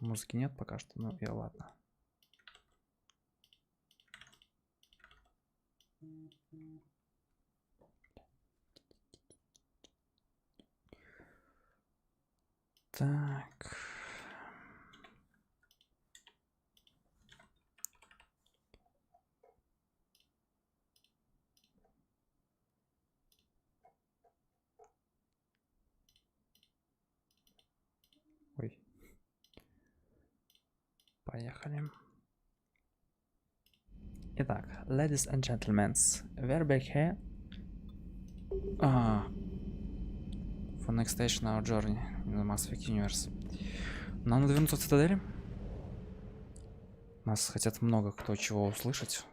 Музыки нет пока что, ну и ладно. Так. Ой. Поехали. Итак, ladies and gentlemen, we're back here for next station our journey in the Mass Effect Universe. Нам надо вернуться в Цитадели. Нас хотят много кто чего услышать.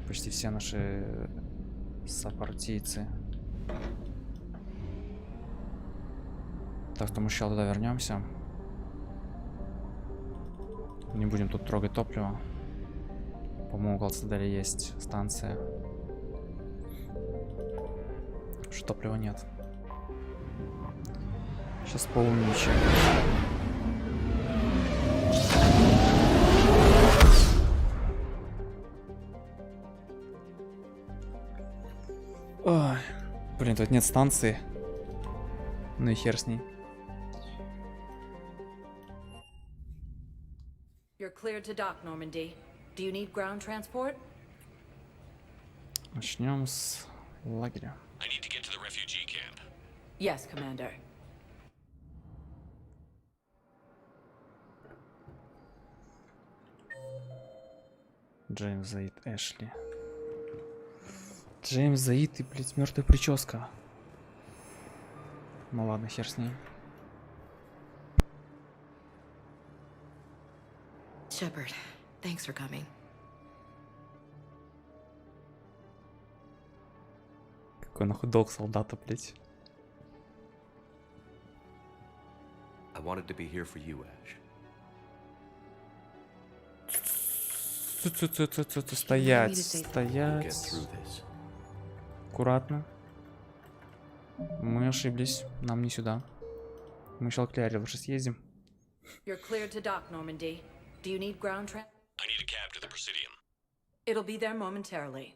Почти все наши сопартийцы. Так что мы сейчас туда вернемся. Не будем тут трогать топливо. По-моему, около Цитадели есть станция. Что топлива нет. Сейчас поумничаем. Ой, блин, тут нет станции. Ну и хер с ней. You're cleared to dock, Normandy. Do you need ground transport? Начнем с лагеря. I need to get to the refugee camp. Yes, Commander. Джеймс Заид, Эшли. Джеймс Заид и, блядь, мертвая прическа. Ну ладно, хер с ней. Shepard, thanks for coming. Какой нахуй долг солдата, блядь. I wanted to be here for you, Ash. Стоять, Get стоять. through this. Аккуратно. Мы ошиблись. Нам не сюда. Мы сейчас к лучше съездим. You're cleared to dock, Normandy. Do you need ground transport? I need a cab to the Presidium. It'll be there momentarily.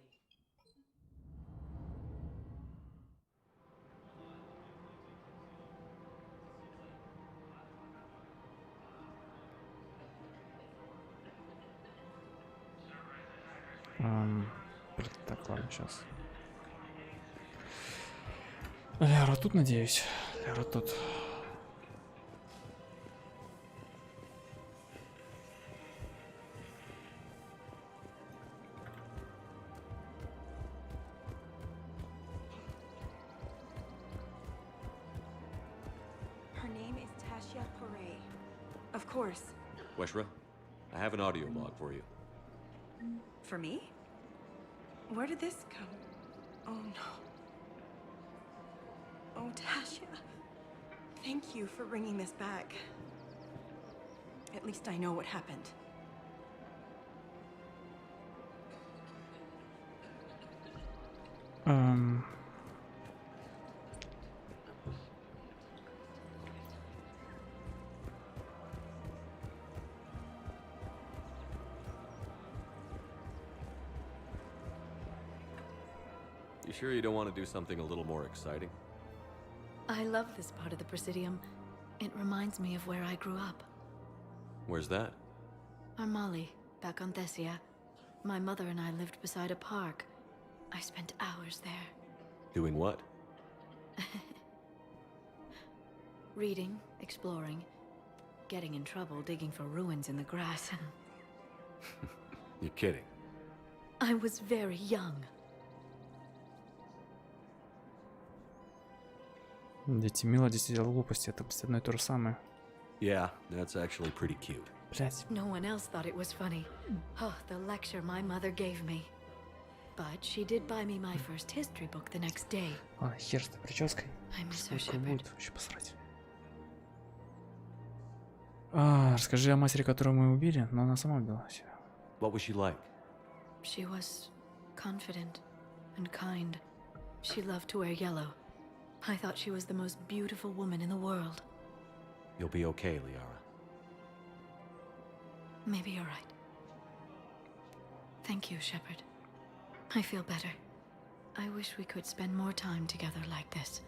Блин, так, ладно, сейчас. Ляра тут, надеюсь. Ляра тут. Her name is Tasha Pare. Of course. Weshra, I have an audio log for you. For me? Where did this come? Oh no. Oh, Tasha. Thank you for bringing this back. At least I know what happened. You sure you don't want to do something a little more exciting? I love this part of the Presidium. It reminds me of where I grew up. Where's that? Armali, back on Thessia. My mother and I lived beside a park. I spent hours there. Doing what? Reading, exploring, getting in trouble digging for ruins in the grass. You're kidding. I was very young. Дети мило, дети делают глупости. Это одно и то же самое. Yeah, that's actually pretty cute. Блять. No one else thought it was funny. Oh, the lecture my mother gave me. But she did buy me my first history book the next day. Ладно, хер с этой прической. I miss her, Сколько Shepard. будет? Вообще посрать. Расскажи о матери, которую мы убили, но она сама убила себя. What was she like? She was confident and kind. She loved to wear yellow. I thought she was the most beautiful woman in the world. You'll be okay, Liara. Maybe you're right. Thank you, Shepard. I feel better. I wish we could spend more time together like this.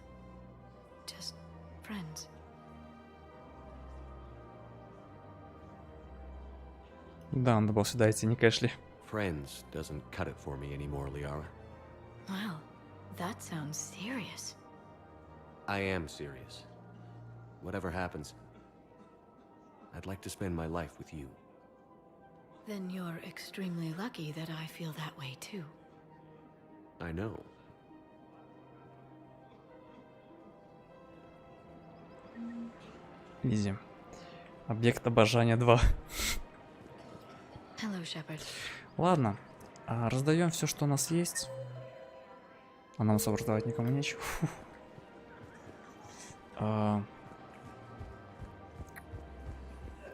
Just friends. Да, надо было сюда идти, не кэшли. Friends doesn't cut it for me anymore, Liara. Wow, that sounds serious. I am serious. Whatever happens, I'd like to spend my life with you. Then you're extremely lucky that I feel that way too. I know. Изи. Объект обожания 2. Hello, Shepard. Ладно, раздаем все, что у нас есть. А нам сопровождать никому нечего.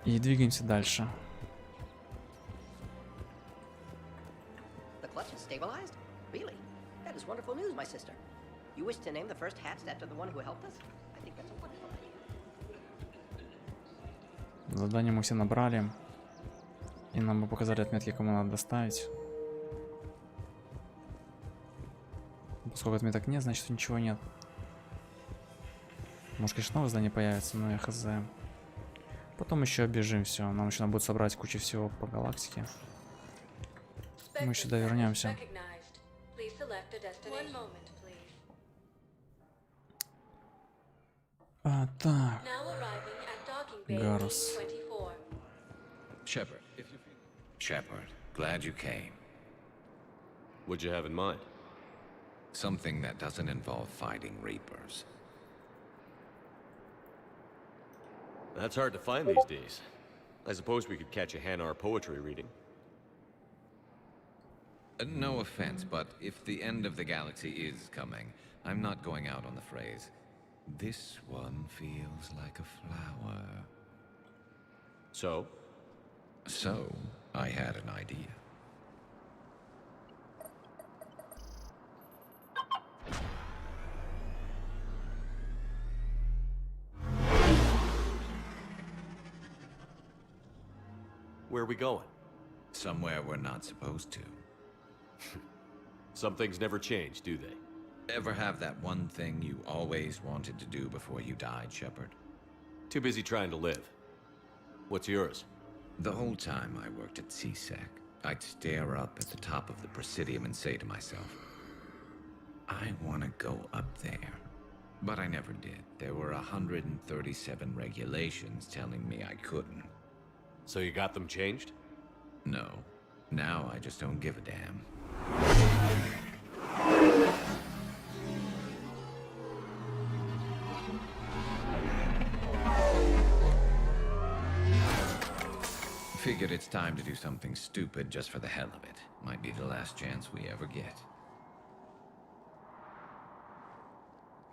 И двигаемся дальше. The clutch is stabilized? Really? That is wonderful news, my sister. You wish to name the first hats after the one who helped us? I think that's a wonderful idea. Задание мы все набрали. И нам бы показали отметки, кому надо доставить. Поскольку отметок нет, значит ничего нет. Может, конечно, новое здание появится, но я хз. Потом еще оббежим все. Нам еще надо будет собрать кучу всего по галактике. Мы сюда вернемся. Так. Гарус. Shepard, if you... Shepard, glad you came. What'd you have in mind? Something that doesn't involve fighting Reapers. That's hard to find these days. I suppose we could catch a Hanar poetry reading. No offense, but if the end of the galaxy is coming, I'm not going out on the phrase, "This one feels like a flower." So? So, I had an idea. Where are we going? Somewhere we're not supposed to. Some things never change, do they? Ever have that one thing you always wanted to do before you died, Shepard? Too busy trying to live. What's yours? The whole time I worked at CSEC, I'd stare up at the top of the Presidium and say to myself, I want to go up there. But I never did. There were 137 regulations telling me I couldn't. So you got them changed? No. Now I just don't give a damn. Figured it's time to do something stupid just for the hell of it. Might be the last chance we ever get.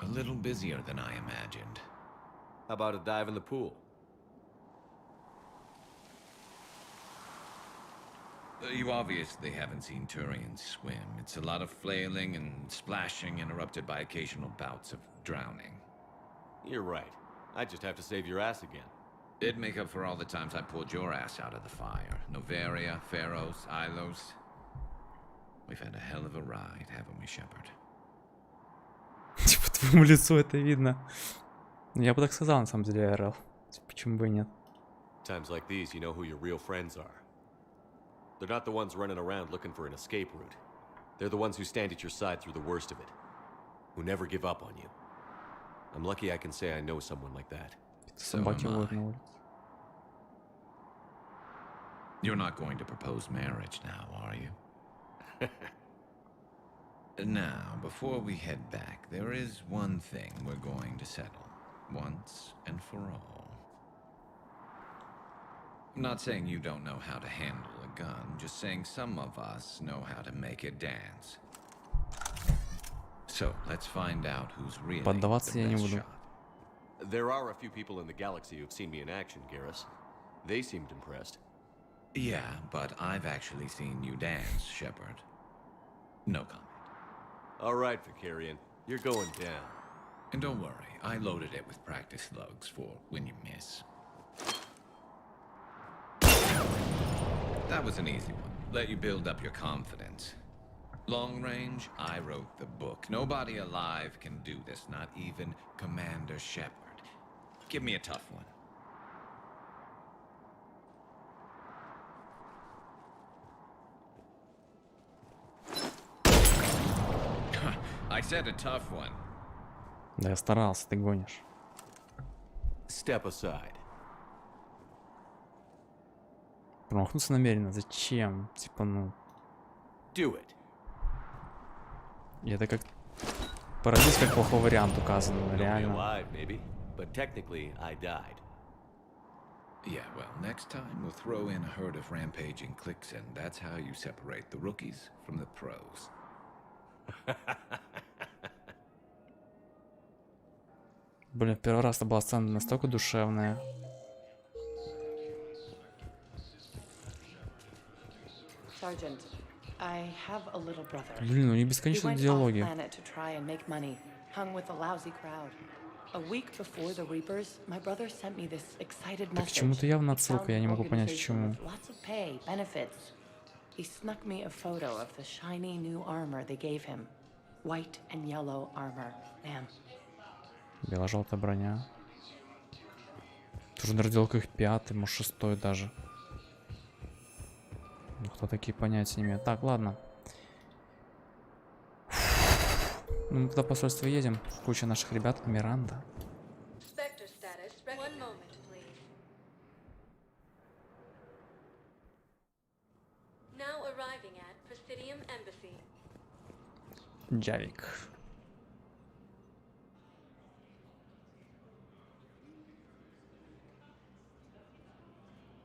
A little busier than I imagined. How about a dive in the pool? You obviously haven't seen Turians swim. It's a lot of flailing and splashing interrupted by occasional bouts of drowning. You're right. I just have to save your ass again. It'd make up for all the times I pulled your ass out of the fire. Noveria, Pharos, Ilos. We've had a hell of a ride, haven't we, Shepard? Типа, твоему лицу это видно. Я бы так сказал, на самом деле, РЛ. Почему бы и нет? Times like these, you know who your real friends are. They're not the ones running around looking for an escape route. They're the ones who stand at your side through the worst of it. Who never give up on you. I'm lucky I can say I know someone like that. Собаки воют на улице. You're not going to propose marriage now, are you? Now, before we head back, there is one thing we're going to settle. Once and for all. I'm not saying you don't know how to handle a gun, just saying some of us know how to make it dance. So, let's find out who's really the Поддаваться я не best буду. shot. There are a few people in the galaxy who've seen me in action, Garrus. They seemed impressed. Yeah, but I've actually seen you dance, Shepard. No comment. All right, Vicarian. You're going down. And don't worry, I loaded it with practice slugs for when you miss. That was an easy one. Let you build up your confidence. Long range, I wrote the book. Nobody alive can do this, not even Commander Shepard. Give me a tough one. I said a tough one. Да я старался, ты гонишь. Step aside. Промахнуться намеренно. Зачем? Типа, ну... Do it. И это как... Парадис как плохой вариант указан, You'll be реально. alive, maybe, but technically, I died. Yeah, well, next time we'll throw in a herd of rampaging clicks, and that's how you separate the rookies from the pros. Блин, в первый раз это была сцена настолько душевная. Sergeant, I have a little brother. Блин, у них He бесконечные went диалоги. off-planet to try and make money, hung with a lousy crowd. A week before the Reapers, my brother sent me this excited Так к message. чему-то явно He отсылка, found я не an могу понять к organization чему. with lots of pay, benefits. He snuck me a photo of the shiny new armor they gave him. White and yellow armor, ma'am. Бело-желтая броня. Тоже на разделках 5, может 6 даже. Ну, кто такие понятия не имеет. Так, ладно. Ну, мы туда посольство едем. Куча наших ребят. Миранда. Джавик.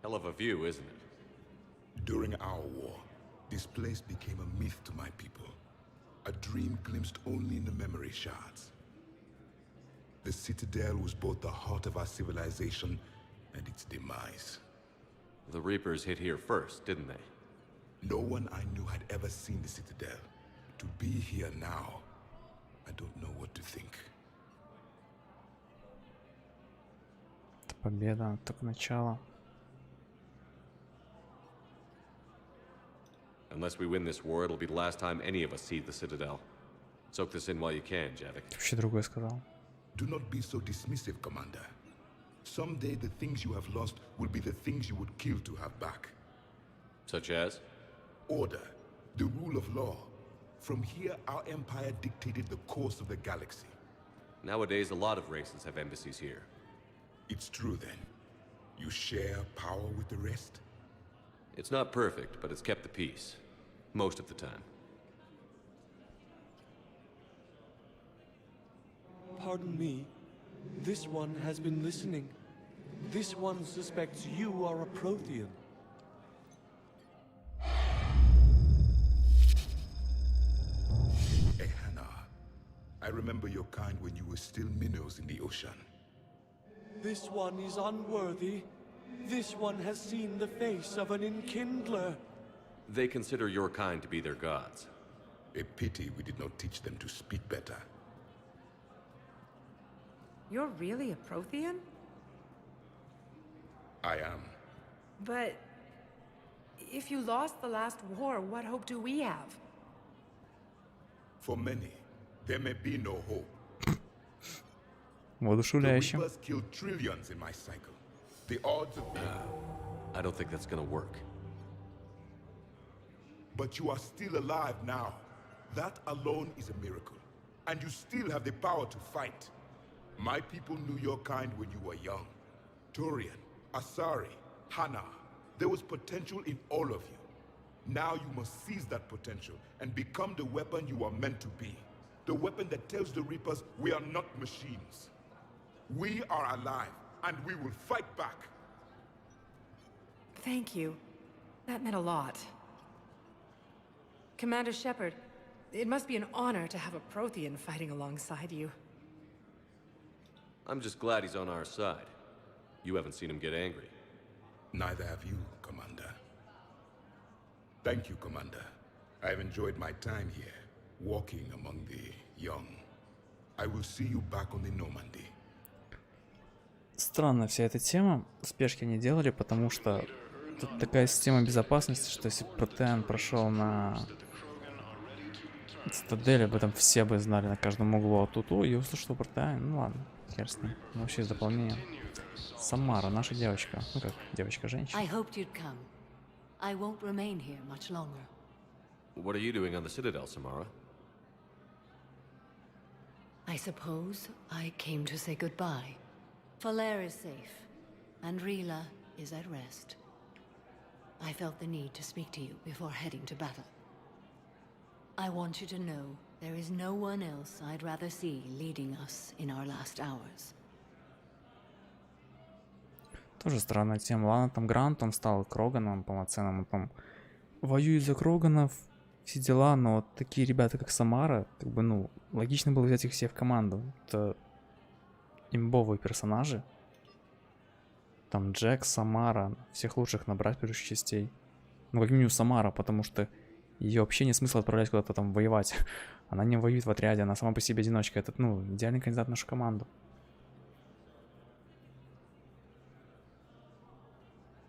Hell of a view, isn't it? During our war, this place became a myth to my people. A dream glimpsed only in the memory shards. The Citadel was both the heart of our civilization and its demise. The Reapers hit here first, didn't they? No one I knew had ever seen the Citadel. To be here now, I don't know what to think. Это победа, только начало. Unless we win this war, it'll be the last time any of us see the Citadel. Soak this in while you can, Javik. Ты вообще другое сказал. Do not be so dismissive, Commander. Someday the things you have lost will be the things you would kill to have back. Such as? Order, the rule of law. From here, our empire dictated the course of the galaxy. Nowadays, a lot of races have embassies here. It's true then. You share power with the rest? It's not perfect, but it's kept the peace. Most of the time. Pardon me. This one has been listening. This one suspects you are a Prothean. Ehana, I remember your kind when you were still minnows in the ocean. This one is unworthy. This one has seen the face of an enkindler. They consider your kind to be their gods. A pity we did not teach them to speak better. You're really a Prothean? I am. But if you lost the last war, what hope do we have? For many, there may be no hope. The Воодушевляюще. Reapers killed trillions in my cycle. The odds of I don't think that's gonna work. But you are still alive now. That alone is a miracle. And you still have the power to fight. My people knew your kind when you were young. Turian, Asari, Hana. There was potential in all of you. Now you must seize that potential and become the weapon you are meant to be. The weapon that tells the Reapers we are not machines. We are alive, and we will fight back. Thank you. That meant a lot. Commander Shepard, it must be an honor to have a Prothean fighting alongside you. I'm just glad he's on our side. You haven't seen him get angry. Neither have you, Commander. Thank you, Commander. I've enjoyed my time here, walking among the young. I will see you back on the Normandy. Странная вся эта тема. Спешки они делали, потому что тут такая система безопасности, что если ПТН прошел на Цитадели, об этом все бы знали на каждом углу. А тут, ой, я услышал про ПТН. Ну ладно, хер с ним. Вообще из дополнения. Самара, наша девочка. Ну как, девочка-женщина. I hoped you'd come. I won't remain here much longer. What are you doing on the Citadel, Samara? I suppose I came to say goodbye. Falair is safe, and Rila is at rest. I felt the need to speak to you before heading to battle. I want you to know there is no one else I'd rather see leading us in our last hours. Тоже странная тема. Ладно, там Грантом стал Кроганом полноценным, он там воюет за Кроганов, все дела, но вот такие ребята, как Самара, как бы, ну, логично было взять их все в команду. Это имбовые персонажи. Там Джек, Самара, всех лучших набрать предыдущих частей. Ну, как минимум Самара, потому что ее вообще нет смысла отправлять куда-то там воевать. Она не воюет в отряде, она сама по себе одиночка. Это, ну, идеальный кандидат в нашу команду.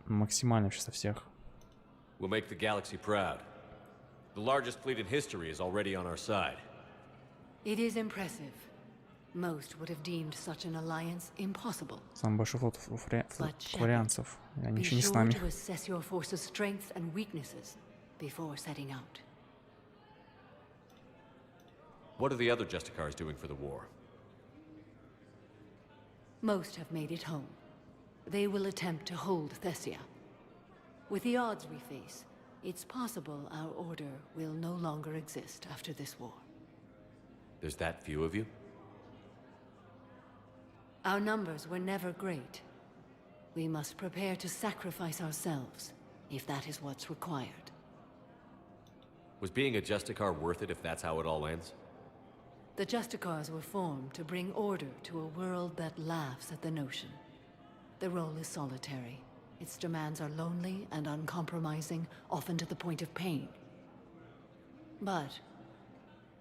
Максимально вообще со всех. We'll make the galaxy proud. The largest fleet in history is already on our side. It is impressive. Most would have deemed such an alliance impossible. Самый большой флот флорианцев. Они Be еще не с sure нами. to assess your force's strengths and weaknesses before setting out. What are the other Justicars doing for the war? Most have made it home. They will attempt to hold Thessia. With the odds we face, it's possible our order will no longer exist after this war. There's that few of you? Our numbers were never great. We must prepare to sacrifice ourselves, if that is what's required. Was being a Justicar worth it if that's how it all ends? The Justicars were formed to bring order to a world that laughs at the notion. The role is solitary. Its demands are lonely and uncompromising, often to the point of pain. But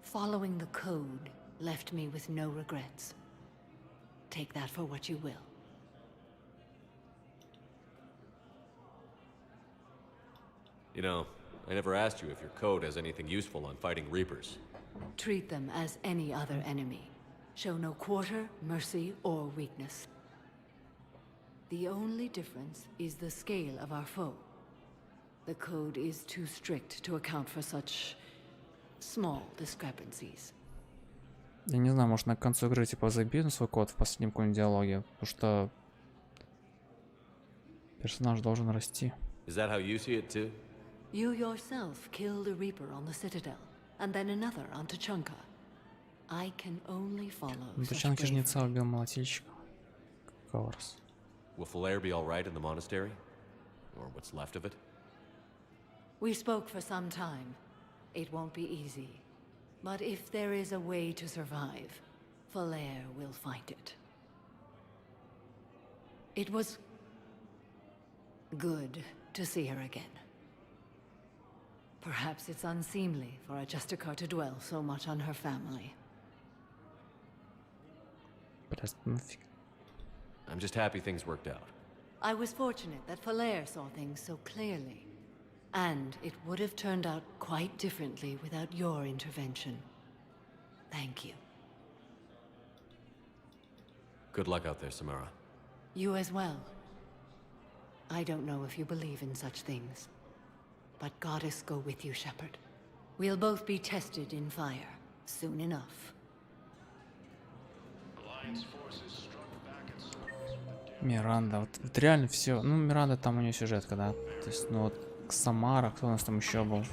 following the code left me with no regrets. Take that for what you will. You know, I never asked you if your code has anything useful on fighting Reapers. Treat them as any other enemy. Show no quarter, mercy, or weakness. The only difference is the scale of our foe. The code is too strict to account for such small discrepancies. Я не знаю, может на концу игры типа забей на свой код в последнем каком-нибудь диалоге, потому что персонаж должен расти. Is that how you see it too? You yourself killed a Reaper on the Citadel, and then another on Tuchanka. I can only follow. Ну, Тучанки жнеца убил молотильщика. Каурс. Will Falair be all right in the monastery? Or what's left of it? We spoke for some time. It won't be easy. But if there is a way to survive, Falair will find it. It was good to see her again. Perhaps it's unseemly for a Justicar to dwell so much on her family. I'm just happy things worked out. I was fortunate that Falair saw things so clearly. And it would have turned out quite differently without your intervention. Thank you. Good luck out there, Samara. You as well. I don't know if you believe in such things. But Goddess go with you, Shepard. We'll both be tested in fire, soon enough. Миранда, вот реально все. Ну, Миранда там у нее сюжетка, да. То есть, ну вот Самара, кто у нас там еще был?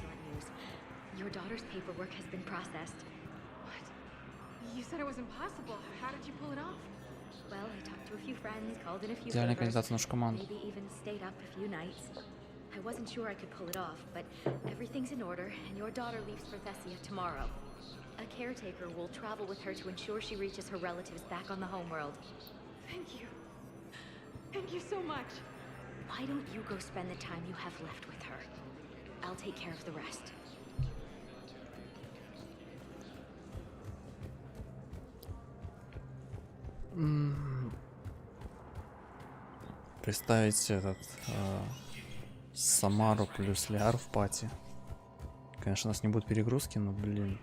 Your daughter's paperwork has been processed. What? You said it was impossible. How did you pull it off? Well, I talked to a few friends, called in a few Идеальная favors, кандидат в нашу команду. maybe even stayed up a few nights. I wasn't sure I could pull it off, but everything's in order, and your daughter leaves for Thessia tomorrow. A caretaker will travel with her to ensure she reaches her relatives back on the homeworld. Thank you. Thank you so much. Why don't you go spend the time you have left with her? I'll take care of the rest. Представить этот Самару плюс Ляр в пати. Конечно, у нас не будет перегрузки, но, блин.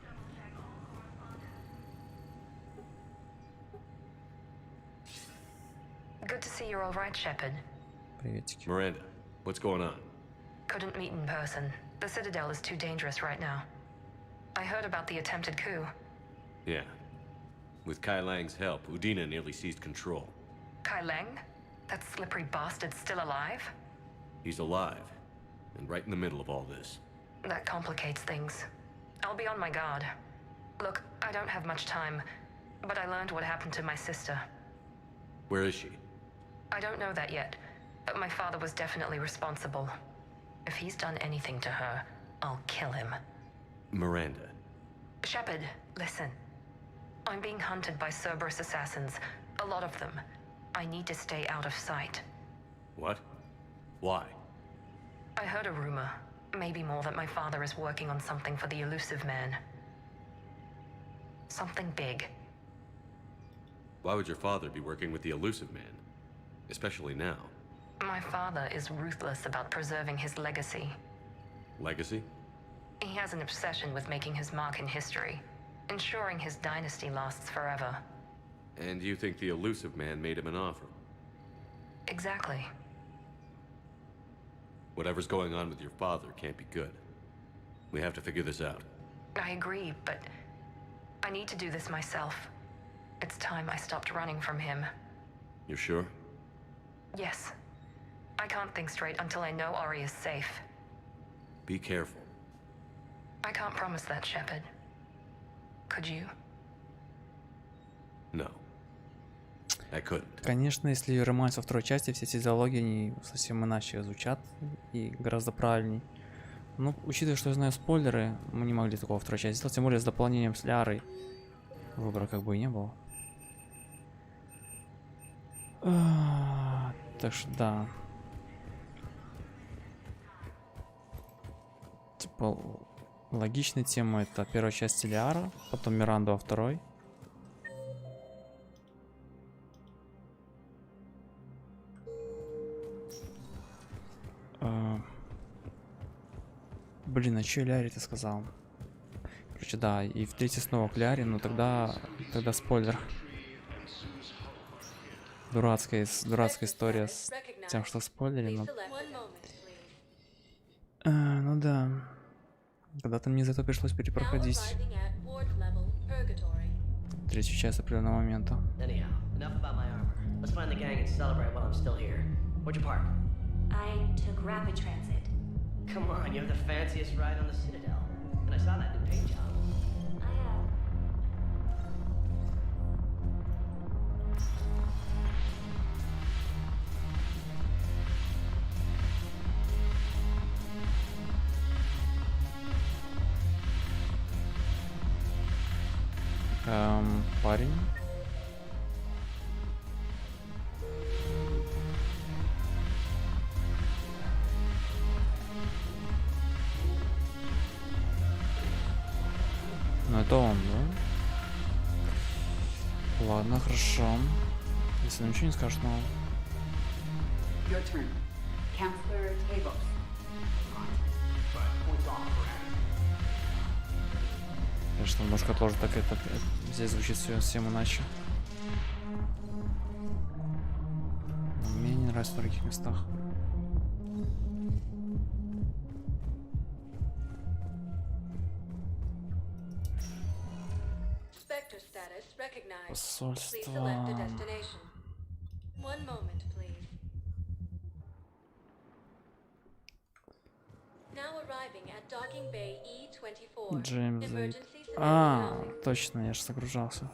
Good to see you're all right, Shepard. Приветики. Miranda, what's going on? Couldn't meet in person. The Citadel is too dangerous right now. I heard about the attempted coup. Yeah. With Kai Lang's help, Udina nearly seized control. Kai Leng? That slippery bastard's still alive? He's alive, and right in the middle of all this. That complicates things. I'll be on my guard. Look, I don't have much time, but I learned what happened to my sister. Where is she? I don't know that yet, but my father was definitely responsible. If he's done anything to her, I'll kill him. Miranda. Shepard, listen. I'm being hunted by Cerberus assassins. A lot of them. I need to stay out of sight. What? Why? I heard a rumor, maybe more, that my father is working on something for the elusive man. Something big. Why would your father be working with the elusive man? Especially now. My father is ruthless about preserving his legacy. Legacy? He has an obsession with making his mark in history, ensuring his dynasty lasts forever. And you think the elusive man made him an offer? Exactly. Whatever's going on with your father can't be good. We have to figure this out. I agree, but I need to do this myself. It's time I stopped running from him. You're sure? Yes. I can't think straight until I know Ori is safe. Be careful. I can't promise that, Shepard. Could you? No. I couldn't. Конечно, если ремайнс во второй части, все эти диалоги, они совсем иначе звучат и гораздо правильней. Ну, учитывая, что я знаю спойлеры, мы не могли такого во второй части сделать, тем более с дополнением с Лярой. Выбора как бы и не было. Так что да. Типа, логичная тема — это первая часть Лиара, потом Миранда во второй. Блин, а чё Ляре ты сказал? Короче, да, и в третьей снова к Ляре, но тогда спойлер. Дурацкая история с тем, что спойлерили, но... ну да. Когда-то мне за это пришлось перепроходить третью часть с определенного момента. I took rapid transit. Come on, you have the fanciest ride on the Citadel. And I saw that new paint job. Парень. Ну это он, да? Ладно, хорошо. Если ничего не скажешь, но... Your turn. Counselor Tavos. Конечно, немножко тоже так это здесь звучит все совсем иначе. Но мне не нравится в других местах. Посольство. Джеймс. Точно, я же загружался.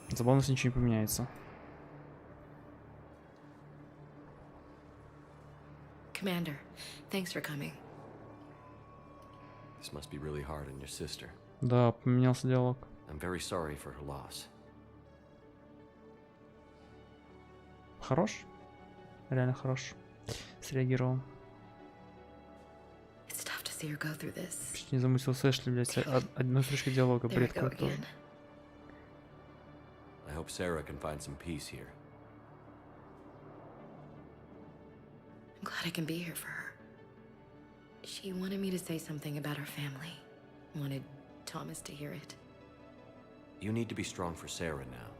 Забавно, если ничего не поменяется. Commander, thanks for coming. This must be really hard on your sister. Да, поменялся диалог. I'm very sorry for her loss. Хорош? Реально хорош. Среагировал. Почти не замутил с Эшли, блядь. Одной строчка диалога, бред какой-то тоже. I hope Sarah can find some peace here. I'm glad I can be here for her. She wanted me to say something about her family. Wanted Thomas to hear it. You need to be strong for Sarah now.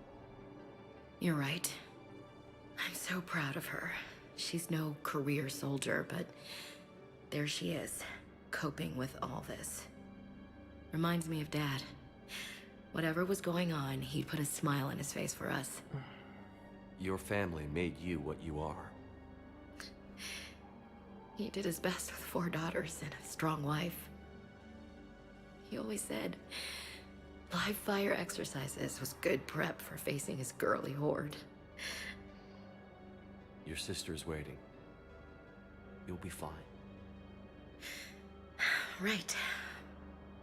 You're right. I'm so proud of her. She's no career soldier, but there she is, coping with all this. Reminds me of Dad. Whatever was going on, he'd put a smile on his face for us. Your family made you what you are. He did his best with 4 daughters and a strong wife. He always said live fire exercises was good prep for facing his girly horde. Your sister's waiting. You'll be fine. Right.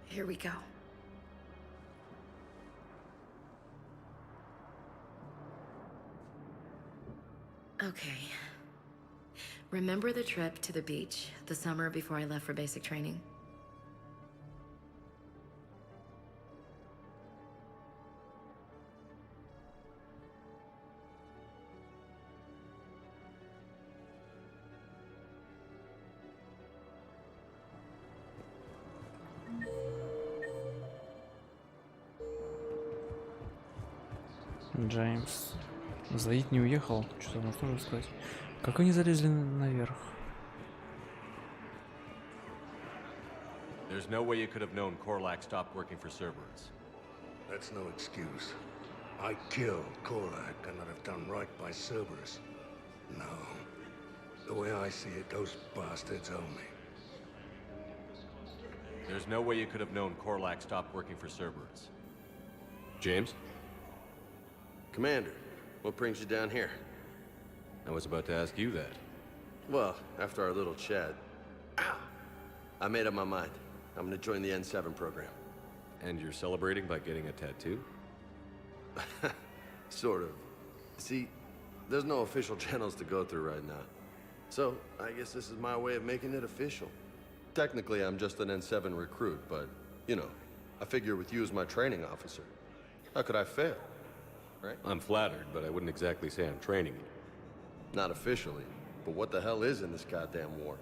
Here we go. Okay. Remember the trip to the beach the summer before I left for basic training? Джеймс. Заид не уехал. Что-то можно тоже сказать. Как они залезли наверх? There's no way you could have known Korlak stopped working for Cerberus. That's no excuse. I killed Korlak and I'd have done right by Cerberus. No. The way I see it, those bastards owe me. There's no way you could have known Korlak stopped working for Cerberus. James? Commander, what brings you down here? I was about to ask you that. Well, after our little chat, I made up my mind. I'm gonna join the N7 program. And you're celebrating by getting a tattoo? Sort of. See, there's no official channels to go through right now. So, I guess this is my way of making it official. Technically, I'm just an N7 recruit, but, you know, I figure with you as my training officer, how could I fail? Right? I'm flattered, but I wouldn't exactly say I'm training you. Not officially, but what the hell is in this goddamn war?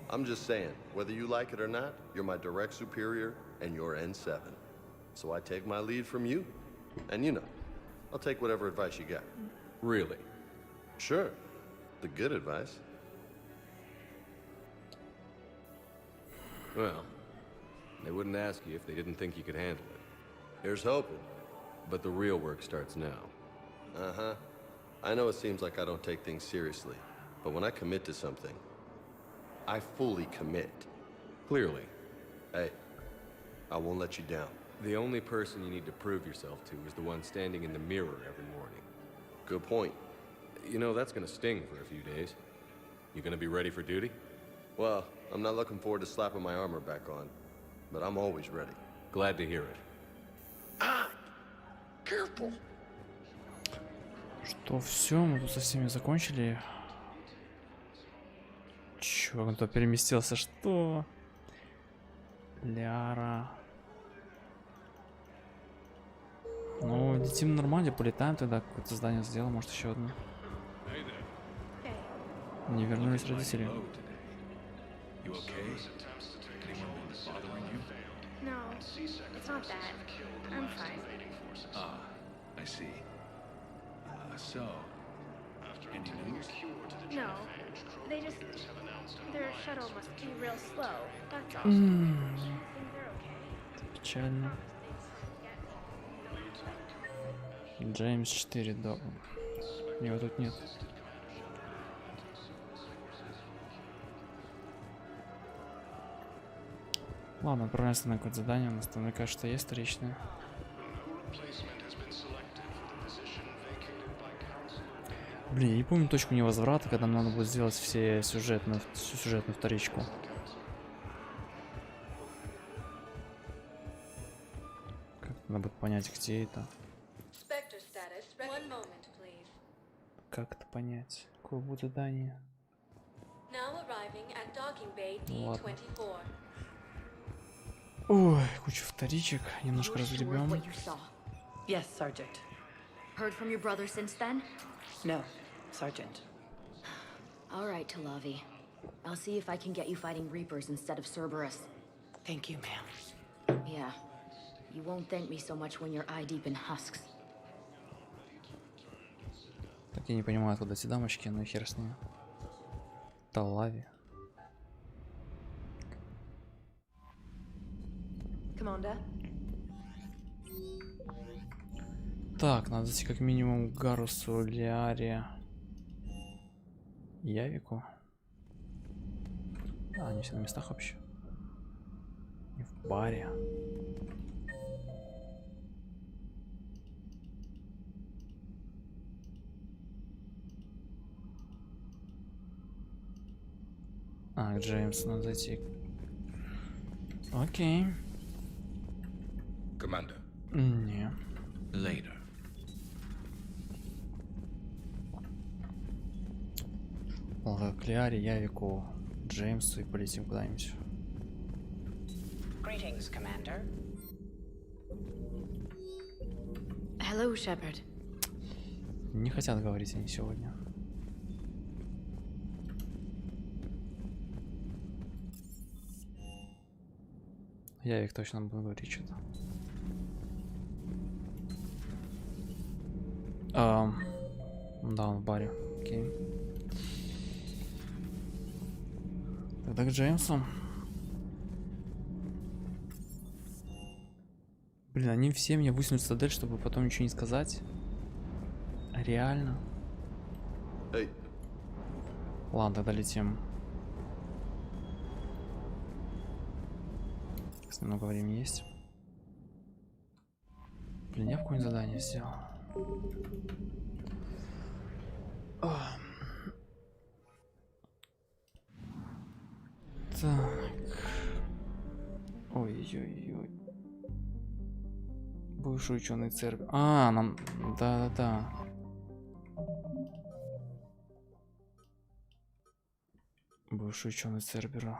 I'm just saying, whether you like it or not, you're my direct superior, and you're N7. So I take my lead from you. And you know, I'll take whatever advice you got. Really? Sure. The good advice. Well, they wouldn't ask you if they didn't think you could handle it. Here's hoping. But the real work starts now. Uh-huh. I know it seems like I don't take things seriously, but when I commit to something, I fully commit. Clearly. Hey, I won't let you down. The only person you need to prove yourself to is the one standing in the mirror every morning. Good point. You know, that's gonna sting for a few days. You gonna be ready for duty? Well, I'm not looking forward to slapping my armor back on, but I'm always ready. Glad to hear it. Careful. Что, все, мы тут со всеми закончили. Чё, он-то переместился, что? Ляра. Ну, летим нормально, полетаем тогда, какое-то здание сделаем, может еще одно. Не вернулись родители. No, it's not that. I'm fine. I see. So, any news? No, they just... Their shuttle must be real slow, that's all. I think they're okay. Печально. Джеймс 4, да. Его тут нет. Ладно, отправляемся на какое-то задание. У нас там, мне кажется, есть вторичное. Блин, я не помню точку невозврата, когда нам надо будет сделать всю сюжетную вторичку. Как надо будет понять, где это. Как это понять? Какое будет задание? Ладно. Ой, куча вторичек. Немножко разгребем. Yes, Sergeant. Heard from your brother since then? No, Sergeant. All right, Talavi. I'll see if I can get you fighting Reapers instead of Cerberus. Thank you, ma'am. Yeah. You won't thank me so much when you're eye deep in husks. Так я не понимаю, откуда эти дамочки, но хер с ними. Талави. Commander? Так, надо зайти как минимум к Гарусу, Лиаре, Явику. А, они все на местах вообще. Не в баре. А, к Джеймсу надо зайти. Окей. Commander. Не. Later. Ладно, к Лиаре, Явику, Джеймсу и полетим куда-нибудь. Greetings, Commander. Hello, Shepard. Не хотят говорить они сегодня. Явик точно буду говорить что-то. Да, он в баре. Окей. Тогда к Джеймсу. Блин, они все меня высунут в Цитадель, чтобы потом ничего не сказать. Реально? Эй. Ладно, тогда летим. Если много времени есть. Блин, я какое-нибудь задание сделал. Так. Ой-ой-ой. Бывший ученый Цербер. А, нам... Да-да-да. Бывший ученый Цербера.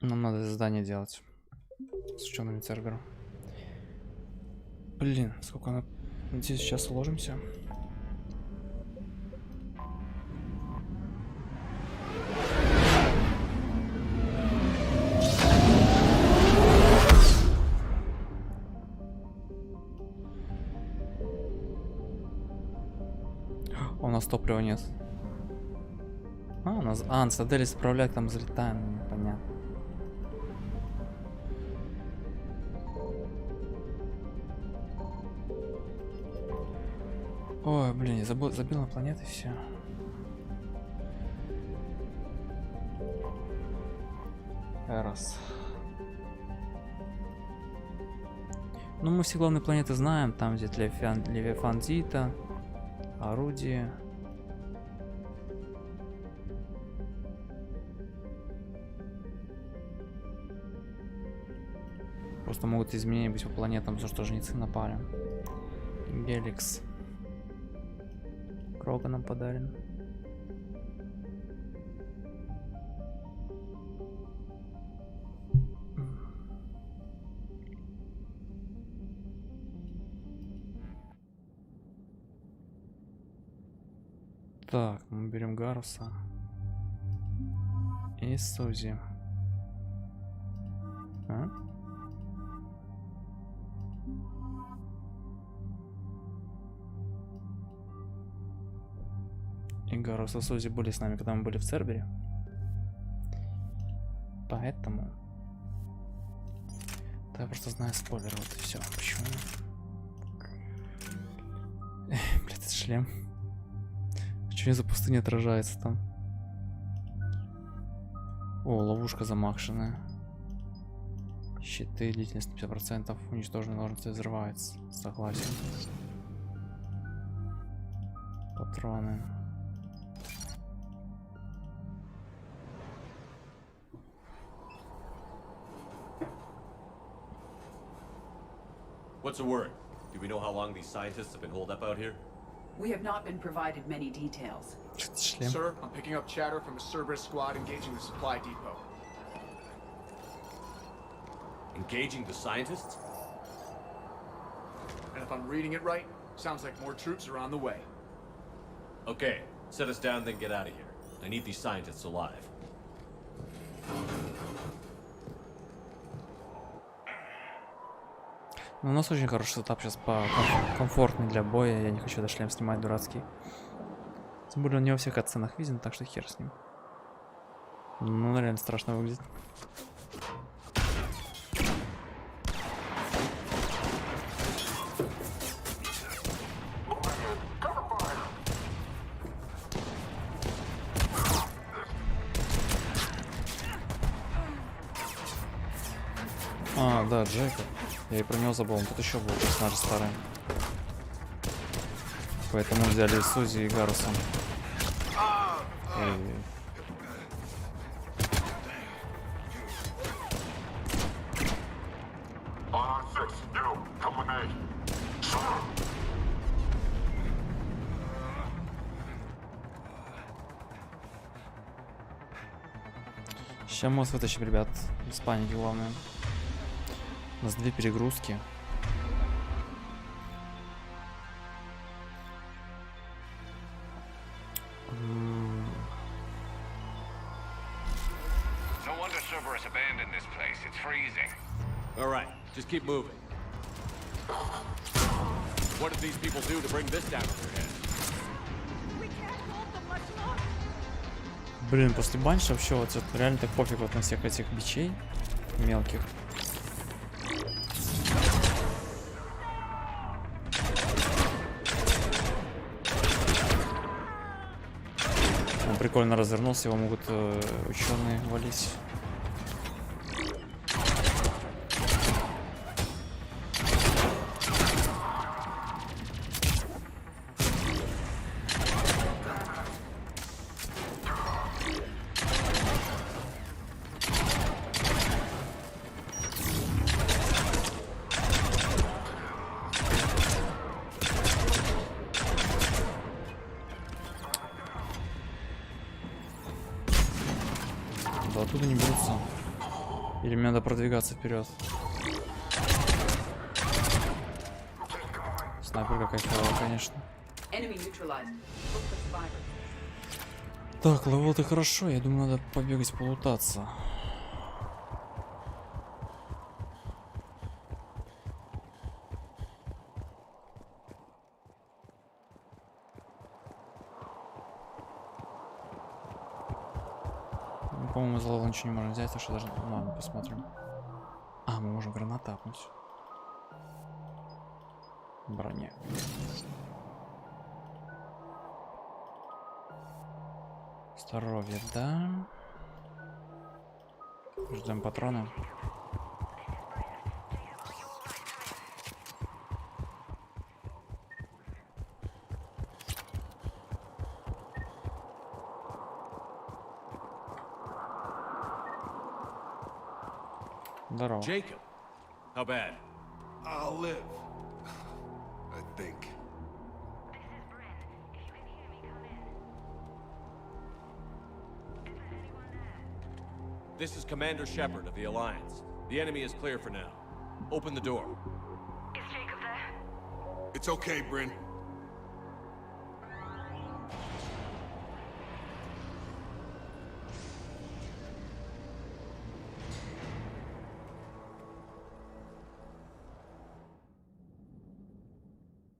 Нам надо задание делать с учеными Цербера. Блин, сколько она... Надеюсь, сейчас уложимся. У нас топлива нет. У нас... на Цитадели заправлять, там взлетаем, понятно. Ой, блин, я забил на планеты все. Раз. Ну, мы все главные планеты знаем. Там где Левиафан Дита, орудие. Просто могут изменения быть по планетам, за что жнецы напали. Геликс. Крога нам подарен. Так, мы берем Гаруса и Сузи. И Гарус и Сузи были с нами, когда мы были в Цербере. Поэтому... Да, я просто знаю спойлер, вот и все. Почему? Блядь, этот шлем. Почему за пустыня отражается там? О, ловушка замахшенная. Щиты, длительность на 50%. Уничтоженные ножницы взрываются. Согласен. Патроны. What's the word? Do we know how long these scientists have been holed up out here? We have not been provided many details. Sir, I'm picking up chatter from a Cerberus squad engaging the supply depot. Engaging the scientists? And if I'm reading it right, sounds like more troops are on the way. Okay, set us down, then get out of here. I need these scientists alive. Ну, у нас очень хороший сетап сейчас комфортный для боя. Я не хочу этот шлем снимать дурацкий. Тем более он не во всех оценах виден, так что хер с ним. Ну, реально страшно выглядит. А, да, Джейкоб. Я и про него забыл, он тут еще был персонаж старый. Поэтому взяли Сузи и Гаруса. Сейчас мост вытащим, ребят. Без паники, главное. У нас 2 перегрузки. No wonder Cerberus abandoned this place. It's freezing. All right, just keep moving. What did these people do to bring this down on their heads? Блин, после банша вообще вот реально так пофиг вот на всех этих бичей мелких. Он прикольно развернулся, его могут ученые валить. Да оттуда не берутся. Или мне надо продвигаться вперед. Снайперка кайфовая, конечно. Так, левел-то хорошо. Я думаю, надо побегать, полутаться. По-моему, из левела ничего не можем взять, так что даже... Ну, ладно, посмотрим. А, мы можем гранату апнуть. Броня. Здоровье, да. Ждем патроны. Здорово. Jacob, how bad? I'll live. I think. This is Commander Shepard of the Alliance. The enemy is clear for now. Open the door. Is Jacob there? It's okay, Bryn.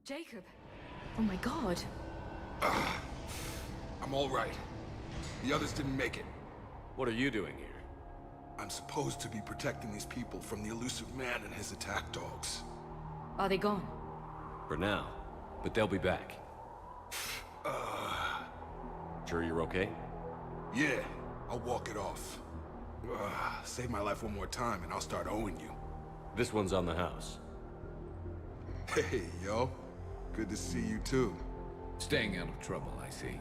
Jacob! Oh my god. I'm all right. The others didn't make it. What are you doing here? I'm supposed to be protecting these people from the elusive man and his attack dogs. Are they gone? For now, but they'll be back. Sure you're okay? Yeah, I'll walk it off. Save my life one more time and I'll start owing you. This one's on the house. Hey, yo. Good to see you too. Staying out of trouble, I see.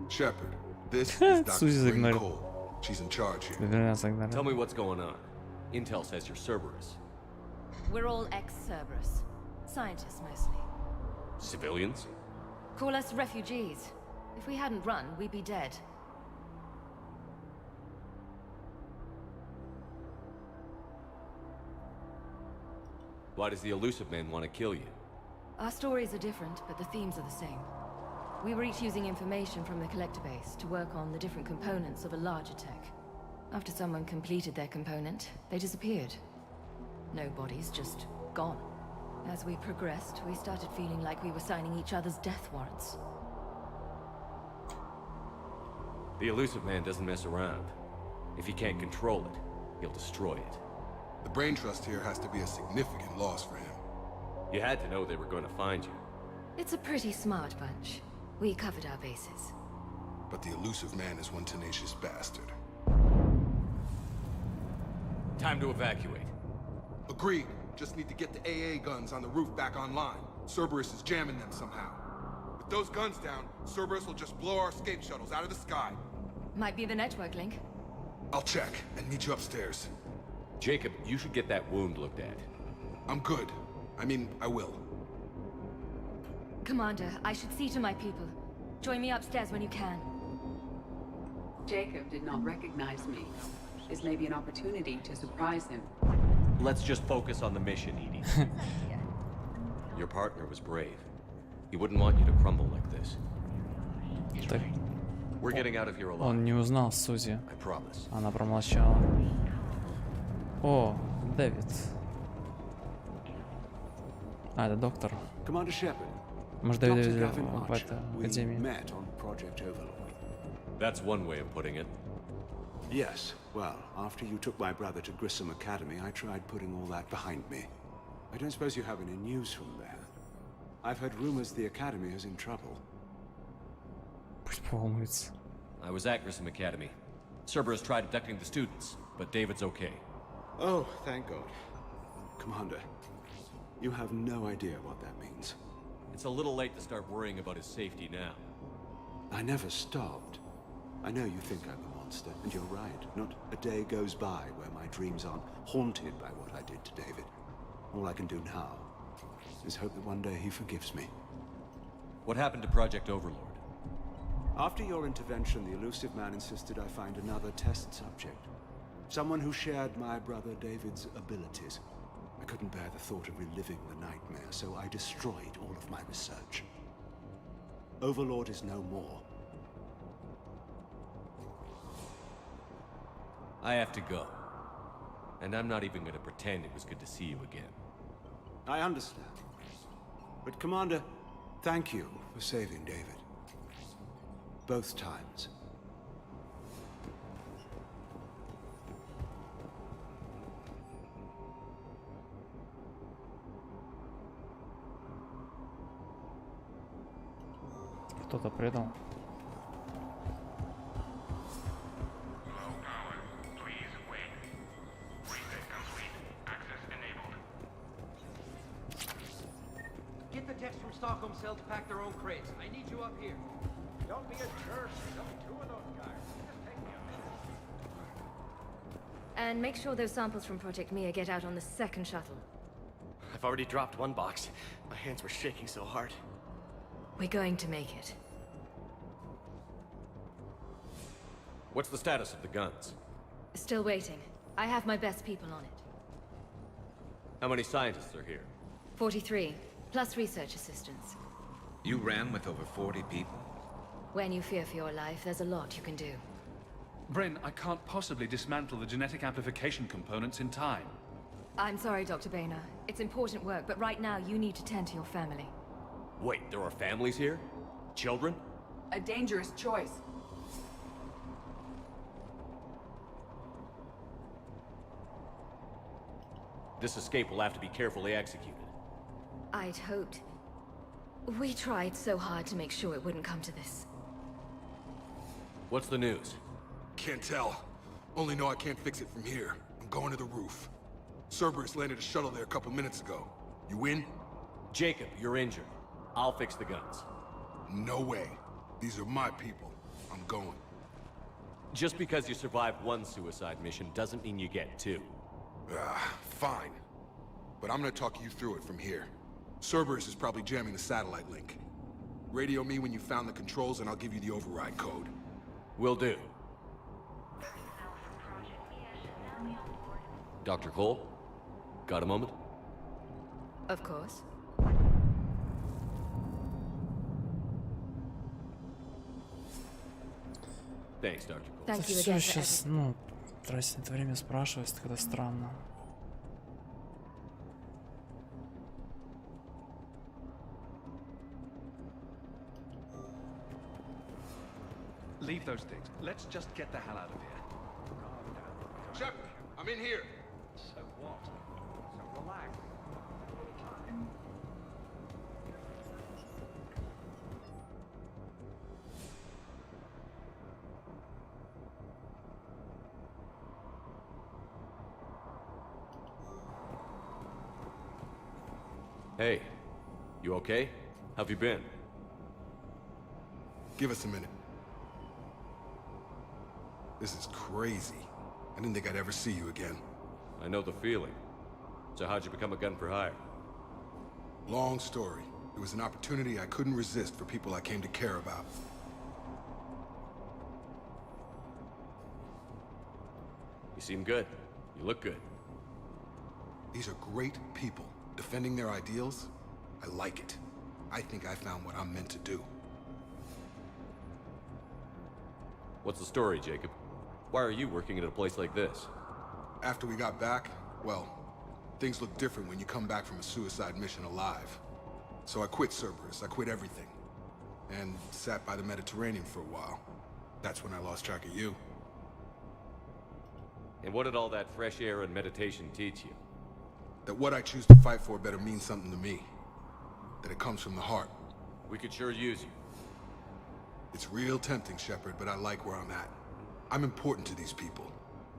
Shepard, this is Dr. Bryn Cole. She's in charge here. Tell me what's going on. Intel says you're Cerberus. We're all ex-Cerberus. Scientists, mostly. Civilians? Call us refugees. If we hadn't run, we'd be dead. Why does the elusive man want to kill you? Our stories are different, but the themes are the same. We were each using information from the collector base to work on the different components of a larger tech. After someone completed their component, they disappeared. No bodies, just gone. As we progressed, we started feeling like we were signing each other's death warrants. The elusive man doesn't mess around. If he can't control it, he'll destroy it. The brain trust here has to be a significant loss for him. You had to know they were going to find you. It's a pretty smart bunch. We covered our bases. But the elusive man is one tenacious bastard. Time to evacuate. Agreed. Just need to get the AA guns on the roof back online. Cerberus is jamming them somehow. With those guns down, Cerberus will just blow our escape shuttles out of the sky. Might be the network link. I'll check and meet you upstairs. Jacob, you should get that wound looked at. I'm good. I mean, I will. Commander, I should see to my people. Join me upstairs when you can. Jacob did not recognize me. This may be an opportunity to surprise him. Let's just focus on the mission, Edie. Your partner was brave. He wouldn't want you to crumble like this. Так. We're getting out of here alive. Он не узнал Сузи. I promise. Она промолчала. О, Дэвид. А, это доктор. Commander Shepard. Может, Дэвид в этой академии. Met on Project Overlord. That's one way of putting it. Yes, well, after you took my brother to Grissom Academy, I tried putting all that behind me. I don't suppose you have any news from there. I've heard rumors the Academy is in trouble. Пусть поволнуется. I was at Grissom Academy. Cerberus tried abducting the students, but David's okay. Oh, thank God. Commander, you have no idea what that means. It's a little late to start worrying about his safety now. I never stopped. I know you think I'm a monster, and you're right. Not a day goes by where my dreams aren't haunted by what I did to David. All I can do now is hope that one day he forgives me. What happened to Project Overlord? After your intervention, the elusive man insisted I find another test subject. Someone who shared my brother David's abilities. I couldn't bear the thought of reliving the nightmare, so I destroyed all of my research. Overlord is no more. I have to go. And I'm not even going to pretend it was good to see you again. I understand. But Commander, thank you for saving David. Both times. Кто-то предал. Get the techs from Stockholm Cell to pack their own crates. I need you up here. Don't be a jerk. There's only two of those guys. Just take me up. And make sure those samples from Project Mia get out on the second shuttle. I've already dropped one box. My hands were shaking so hard. We're going to make it. What's the status of the guns? Still waiting. I have my best people on it. How many scientists are here? 43, plus research assistants. You ran with over 40 people? When you fear for your life, there's a lot you can do. Bryn, I can't possibly dismantle the genetic amplification components in time. I'm sorry, Dr. Boehner. It's important work, but right now you need to tend to your family. Wait, there are families here? Children? A dangerous choice. This escape will have to be carefully executed. I'd hoped. We tried so hard to make sure it wouldn't come to this. What's the news? Can't tell. Only know I can't fix it from here. I'm going to the roof. Cerberus landed a shuttle there a couple minutes ago. You in? Jacob, you're injured. I'll fix the guns. No way. These are my people. I'm going. Just because you survived one suicide mission doesn't mean you get two. Fine. But I'm gonna talk you through it from here. Cerberus is probably jamming the satellite link. Radio me when you found the controls and I'll give you the override code. Will do. Dr. Cole, got a moment? Of course. Thanks, Dr. Cole. Thank you Все again for сейчас, ну, тратить на это время спрашивать, это когда странно. Leave those things. Let's just get the hell out of here. Shepard, I'm in here. So what? So relax. Hey, you okay? How've you been? Give us a minute. This is crazy. I didn't think I'd ever see you again. I know the feeling. So how'd you become a gun for hire? Long story. It was an opportunity I couldn't resist for people I came to care about. You seem good. You look good. These are great people. Defending their ideals, I like it. I think I found what I'm meant to do. What's the story, Jacob? Why are you working at a place like this? After we got back, well, things look different when you come back from a suicide mission alive. So I quit Cerberus, I quit everything. And sat by the Mediterranean for a while. That's when I lost track of you. And what did all that fresh air and meditation teach you? That what I choose to fight for better mean something to me. That it comes from the heart. We could sure use you. It's real tempting, Shepard, but I like where I'm at. I'm important to these people.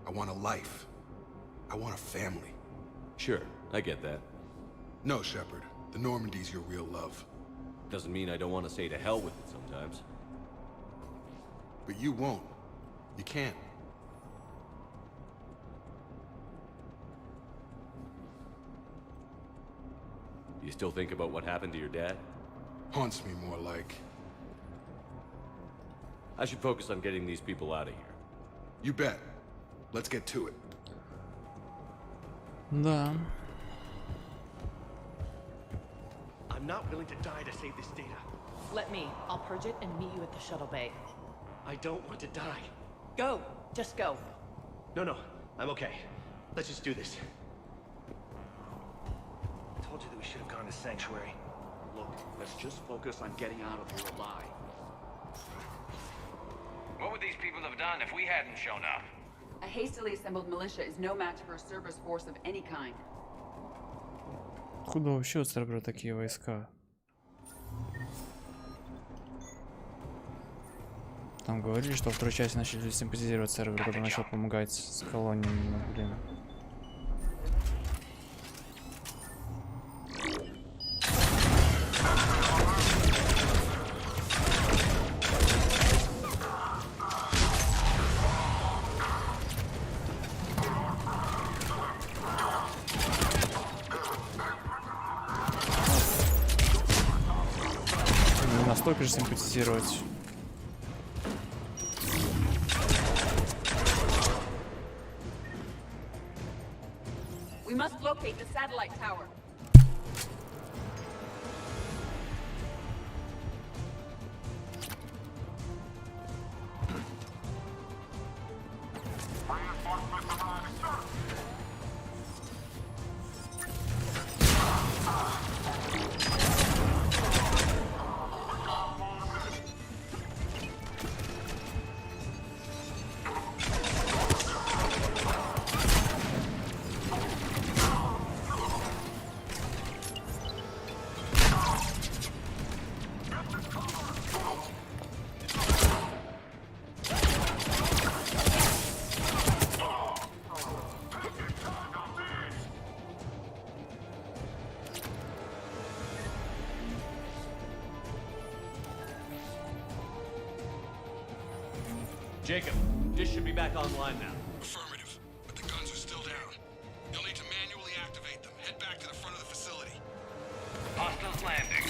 I want a life. I want a family. Sure, I get that. No, Shepard. The Normandy's your real love. Doesn't mean I don't want to say to hell with it sometimes. But you won't. You can't. You still think about what happened to your dad? Haunts me more like. I should focus on getting these people out of here. You bet. Let's get to it. Да. I'm not willing to die to save this data. Let me. I'll purge it and meet you at the shuttle bay. I don't want to die. Go. Just go. No, I'm okay. Let's just do this. I told you that we should have gone to Sanctuary. Look, let's just focus on getting out of here alive. What would these people have done if we hadn't shown up? A hastily assembled militia is no match for a Cerberus force of any kind. Откуда вообще у Цербера такие войска? Там говорили, что во второй части начали симпатизировать Церберу, когда начал помогать с колониями, но, блин. Настолько же симпатизировать. We must locate the satellite tower. Jacob, dish should be back online now. Affirmative, but the guns are still down. You'll need to manually activate them. Head back to the front of the facility. Hostiles landing.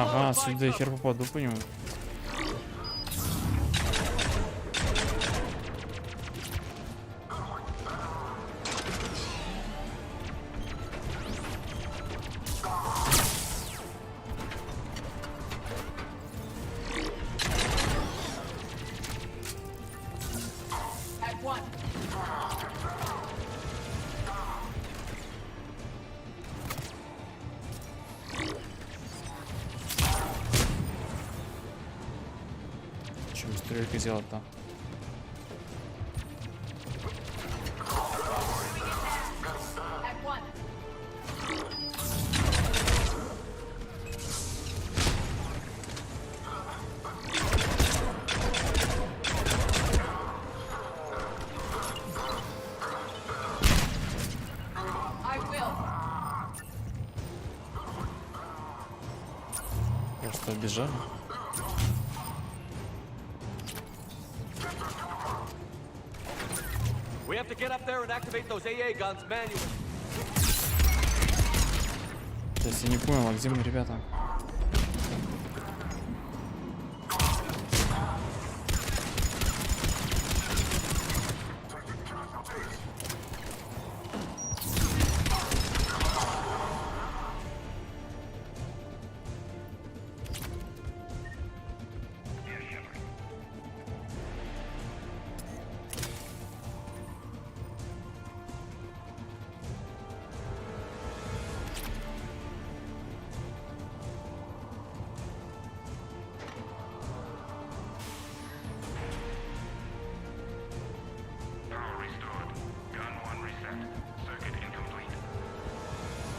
Ага, сюда я хер попаду по нему. Чем стрелька сделать-то? Просто бежали. We have to get up there and activate those AA guns manually. То есть я не понял, а где мы, ребята?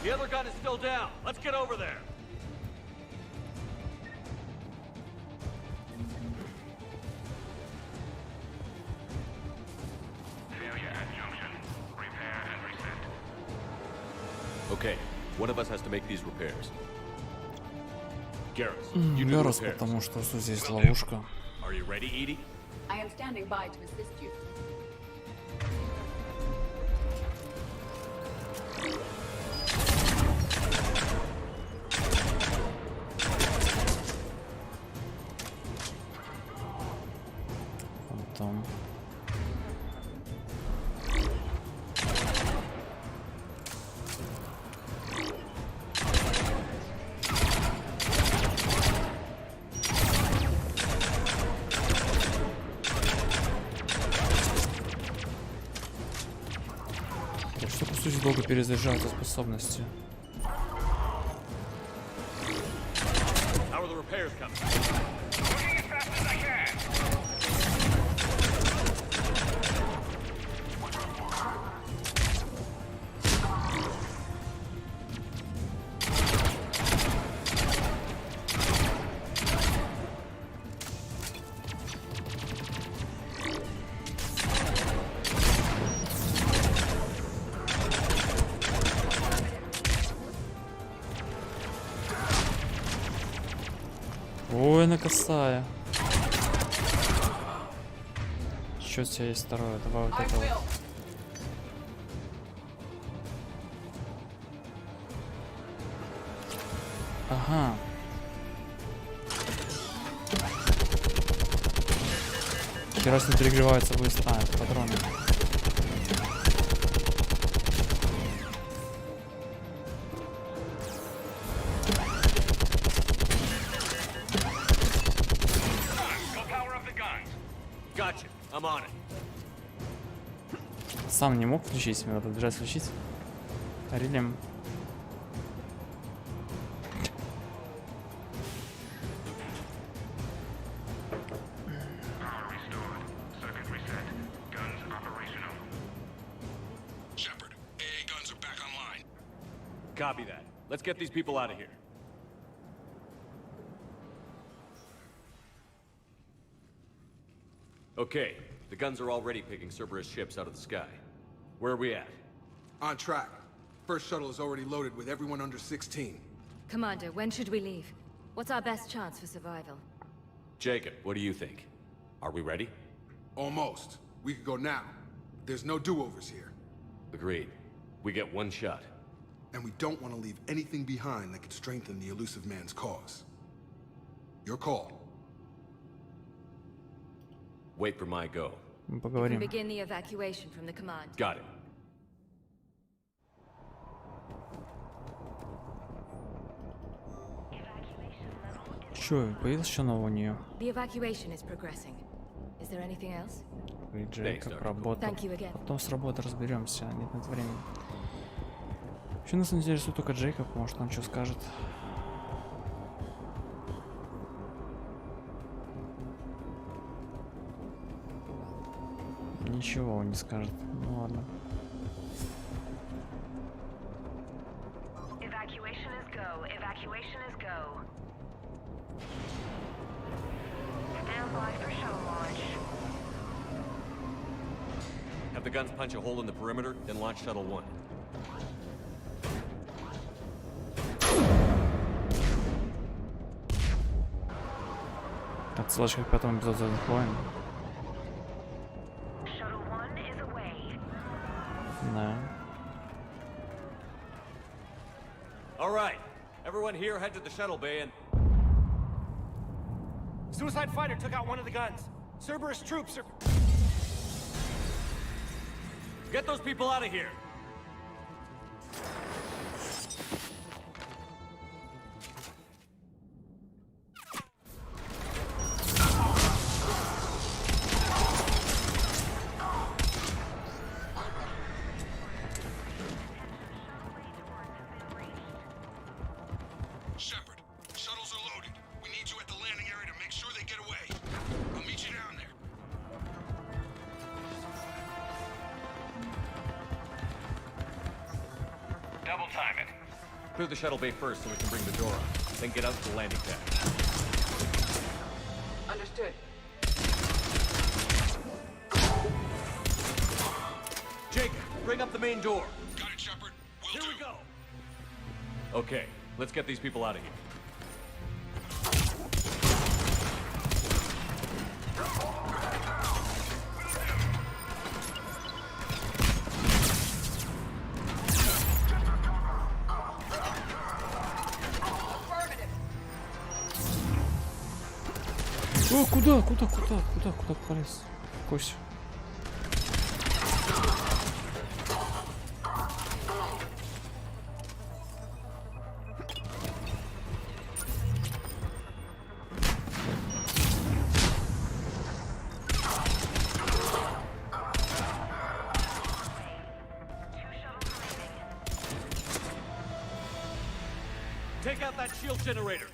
The other gun is still down. Let's get over there. Failure at junction. Repair and reset. Okay, one of us has to make these repairs. Garrus, you do the Гарус, repairs. потому что здесь ловушка. Are you ready, Edie? I am standing by to assist you. Там. Что по сути долго перезаряжаются способности. How are the repairs coming? Moving as fast as I can. Ой, она косая. Что у тебя есть второе? Давай вот это вот. Ага. Херас не перегревается быстро. А, это патроны. Gotcha. I'm on it. Сам не мог включить, мне надо бежать включить. Релем. Copy that. Let's get these people out of here. Okay, the guns are already picking Cerberus ships out of the sky. Where are we at? On track. First shuttle is already loaded with everyone under 16. Commander, when should we leave? What's our best chance for survival? Jacob, what do you think? Are we ready? Almost. We could go now. There's no do-overs here. Agreed. We get one shot. And we don't want to leave anything behind that could strengthen the elusive man's cause. Your call. Wait for my go. Мы You can поговорим. begin the evacuation from the command. Got it. Чё, появилось еще нового у нее? The evacuation is progressing. Is there anything else? И Джейкоб работал. Thank you again. Потом с работы разберемся, нет времени. Вообще нас интересует только Джейкоб, может он что скажет. Ничего он не скажет. Ну ладно. Evacuation is go. Evacuation is go. Stand by for shuttle launch. Have the guns punch a hole in the perimeter, then launch Shuttle 1. Отсылочка к пятому эпизоду Звездных войн. Shuttle 1 is away. Да. All right. Everyone here head to the shuttle bay and... Suicide fighter took out one of the guns. Cerberus troops are... Get those people out of here! Shepard, shuttles are loaded. We need you at the landing area to make sure they get away. I'll meet you down there. Double time it. Clear the shuttle bay first so we can bring the door up. Then get out to the landing pad. Understood. Jacob, bring up the main door. Got it, Shepard. Here we go. Okay, let's get these people out of here. О, куда полез? Кость. Take out that shield generator.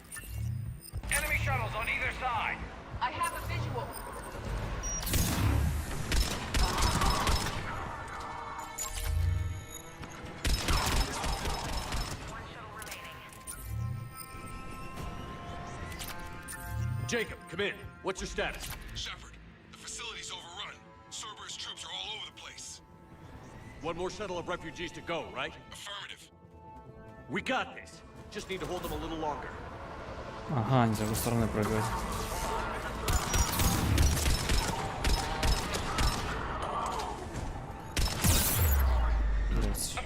Enemy shuttles on either side. I have a visual. Jacob, come in. What's your status? Shepard, the facility's overrun. Cerberus troops are all over the place. One more shuttle of refugees to go, right? Affirmative. We got this. Just need to hold them a little longer. Ага, не с другой стороны прыгать. Блять.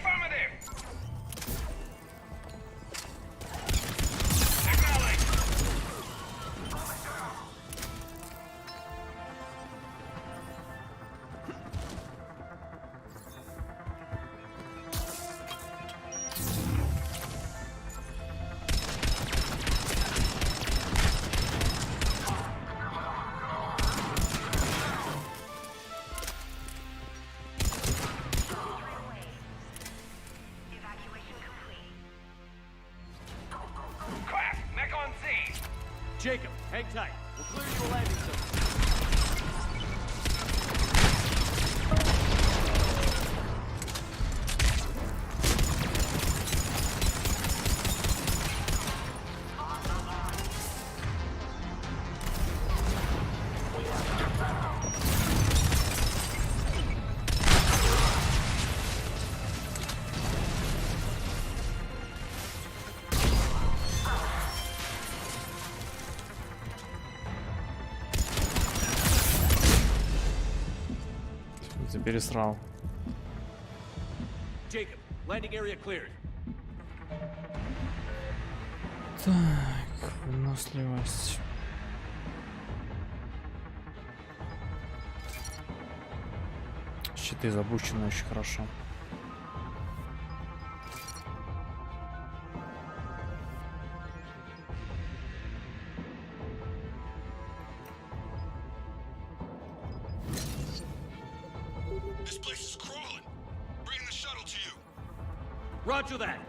Jacob, hang tight. We'll clear you a landing zone. Пересрал. Jacob, landing area cleared. Так, выносливость. Щиты запущены очень хорошо. This place is crawling. Bring the shuttle to you. Roger that.